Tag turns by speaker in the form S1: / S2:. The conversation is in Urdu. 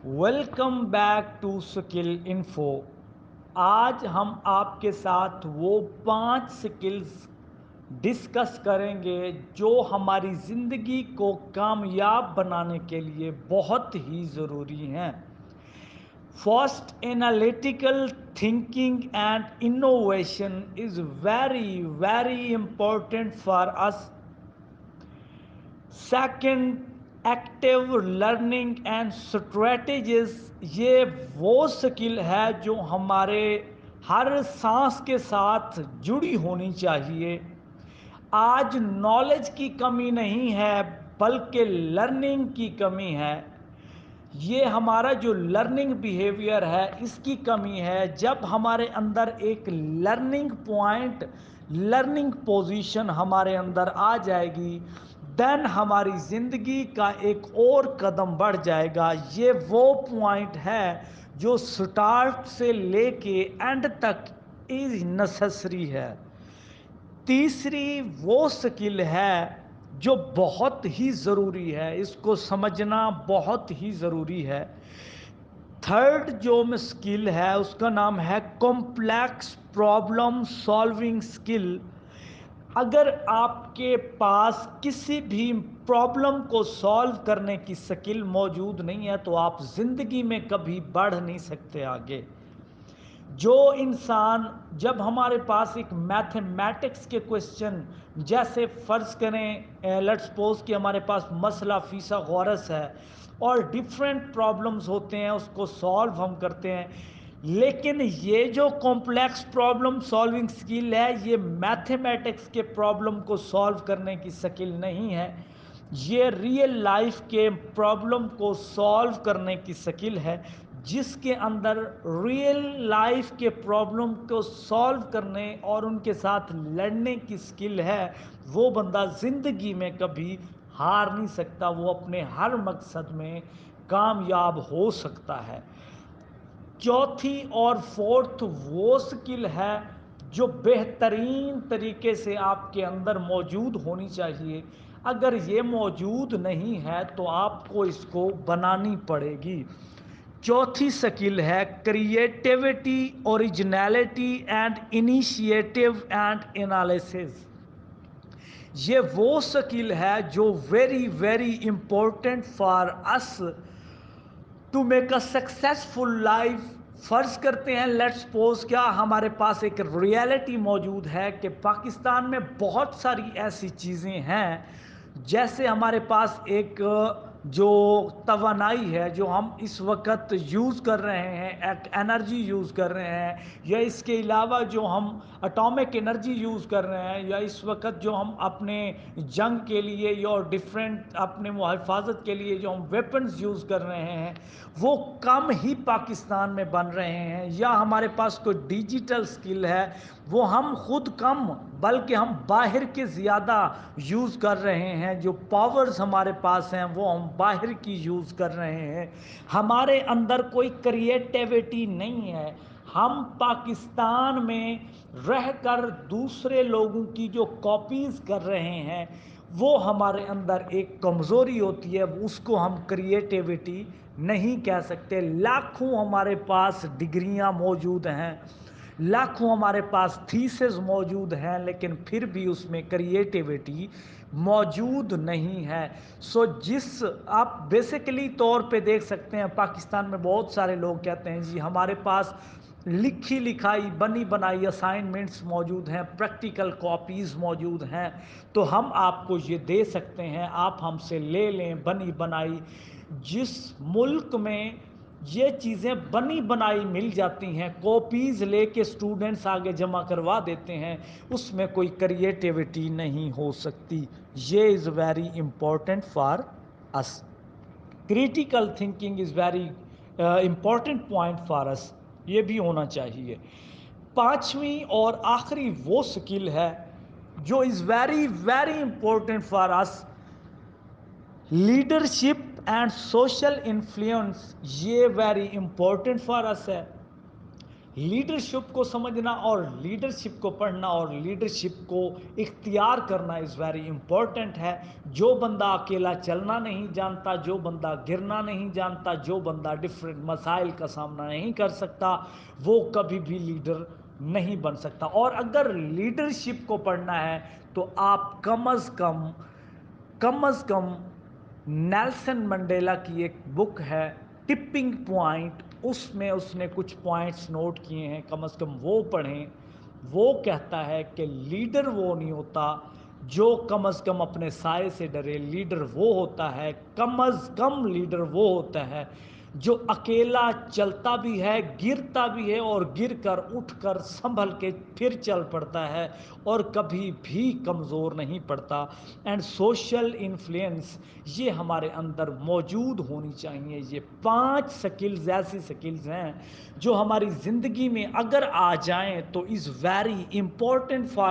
S1: Welcome back to skill info. آج ہم آپ کے ساتھ وہ 5 سکلز ڈسکس کریں گے جو ہماری زندگی کو کامیاب بنانے کے لیے بہت ہی ضروری ہیں۔ First, analytical thinking and innovation is very very important for us۔ Second, active learning and strategies, یہ وہ سکل ہے جو ہمارے ہر سانس کے ساتھ جڑی ہونی چاہیے۔ آج نالج کی کمی نہیں ہے بلکہ لرننگ کی کمی ہے۔ یہ ہمارا جو لرننگ بیہیویئر ہے اس کی کمی ہے۔ جب ہمارے اندر ایک لرننگ پوائنٹ، لرننگ پوزیشن ہمارے اندر آ جائے گی، دین ہماری زندگی کا ایک اور قدم بڑھ جائے گا۔ یہ وہ پوائنٹ ہے جو سٹارٹ سے لے کے اینڈ تک از نیسیسری ہے۔ تیسری وہ سکل ہے جو بہت ہی ضروری ہے، اس کو سمجھنا بہت ہی ضروری ہے۔ تھرڈ جو سکل ہے اس کا نام ہے کمپلیکس پرابلم سالونگ سکل۔ اگر آپ کے پاس کسی بھی پرابلم کو سالو کرنے کی سکل موجود نہیں ہے تو آپ زندگی میں کبھی بڑھ نہیں سکتے آگے۔ جو انسان، جب ہمارے پاس ایک میتھمیٹکس کے کوشچن، جیسے فرض کریں لیٹس سپوز کہ ہمارے پاس مسئلہ فیثاغورس ہے اور ڈیفرنٹ پرابلمز ہوتے ہیں، اس کو سالو ہم کرتے ہیں، لیکن یہ جو کمپلیکس پرابلم سالونگ سکل ہے یہ میتھمیٹکس کے پرابلم کو سالو کرنے کی سکل نہیں ہے، یہ ریئل لائف کے پرابلم کو سالو کرنے کی سکل ہے۔ جس کے اندر ریئل لائف کے پرابلم کو سالو کرنے اور ان کے ساتھ لڑنے کی سکل ہے، وہ بندہ زندگی میں کبھی ہار نہیں سکتا، وہ اپنے ہر مقصد میں کامیاب ہو سکتا ہے۔ چوتھی اور فورتھ وہ سکل ہے جو بہترین طریقے سے آپ کے اندر موجود ہونی چاہیے۔ اگر یہ موجود نہیں ہے تو آپ کو اس کو بنانی پڑے گی۔ چوتھی سکل ہے creativity, originality and initiative and analysis. یہ وہ سکل ہے جو very very important for us to make a successful life. فرض کرتے ہیں لیٹس سپوز، کیا ہمارے پاس ایک ریئلٹی موجود ہے کہ پاکستان میں بہت ساری ایسی چیزیں ہیں، جیسے ہمارے پاس ایک جو توانائی ہے جو ہم اس وقت یوز کر رہے ہیں، ایک انرجی یوز کر رہے ہیں، یا اس کے علاوہ جو ہم اٹامک انرجی یوز کر رہے ہیں، یا اس وقت جو ہم اپنے جنگ کے لیے یا ڈیفرنٹ اپنے حفاظت کے لیے جو ہم ویپنز یوز کر رہے ہیں، وہ کم ہی پاکستان میں بن رہے ہیں، یا ہمارے پاس کوئی ڈیجیٹل سکل ہے وہ ہم خود کم بلکہ ہم باہر کے زیادہ یوز کر رہے ہیں، جو پاورز ہمارے پاس ہیں وہ ہم باہر کی یوز کر رہے ہیں۔ ہمارے اندر کوئی کریٹیوٹی نہیں ہے۔ ہم پاکستان میں رہ کر دوسرے لوگوں کی جو کاپیز کر رہے ہیں، وہ ہمارے اندر ایک کمزوری ہوتی ہے، اس کو ہم کریٹیوٹی نہیں کہہ سکتے۔ لاکھوں ہمارے پاس ڈگریاں موجود ہیں، لاکھوں ہمارے پاس تھیسز موجود ہیں، لیکن پھر بھی اس میں کریٹیوٹی موجود نہیں ہے۔ سو جس آپ بیسیکلی طور پہ دیکھ سکتے ہیں، پاکستان میں بہت سارے لوگ کہتے ہیں جی ہمارے پاس لکھی لکھائی بنی بنائی اسائنمنٹس موجود ہیں، پریکٹیکل کاپیز موجود ہیں، تو ہم آپ کو یہ دے سکتے ہیں، آپ ہم سے لے لیں بنی بنائی۔ جس ملک میں یہ چیزیں بنی بنائی مل جاتی ہیں، کاپیز لے کے اسٹوڈنٹس آگے جمع کروا دیتے ہیں، اس میں کوئی کریٹیوٹی نہیں ہو سکتی۔ یہ is very important for us. Critical thinking is very important point for us, یہ بھی ہونا چاہیے۔ پانچویں اور آخری وہ سکل ہے جو is very very important for us, leadership and social influence. یہ ویری امپورٹنٹ فار اس ہے۔ لیڈرشپ کو سمجھنا اور لیڈرشپ کو پڑھنا اور لیڈرشپ کو اختیار کرنا از ویری امپورٹنٹ ہے. جو بندہ اکیلا چلنا نہیں جانتا، جو بندہ گرنا نہیں جانتا، جو بندہ ڈفرینٹ مسائل کا سامنا نہیں کر سکتا، وہ کبھی بھی لیڈر نہیں بن سکتا. اور اگر لیڈرشپ کو پڑھنا ہے تو آپ کم از کم نیلسن منڈیلا کی ایک بک ہے ٹپنگ پوائنٹ، اس میں اس نے کچھ پوائنٹس نوٹ کیے ہیں، کم از کم وہ پڑھیں. وہ کہتا ہے کہ لیڈر وہ نہیں ہوتا جو کم از کم اپنے سائے سے ڈرے، لیڈر وہ ہوتا ہے، کم از کم لیڈر وہ ہوتا ہے جو اکیلا چلتا بھی ہے، گرتا بھی ہے، اور گر کر اٹھ کر سنبھل کے پھر چل پڑتا ہے اور کبھی بھی کمزور نہیں پڑتا. اینڈ سوشل انفلوئنس یہ ہمارے اندر موجود ہونی چاہیے. یہ 5 سکلز ایسی سکلز ہیں جو ہماری زندگی میں اگر آ جائیں تو از ویری امپورٹنٹ فار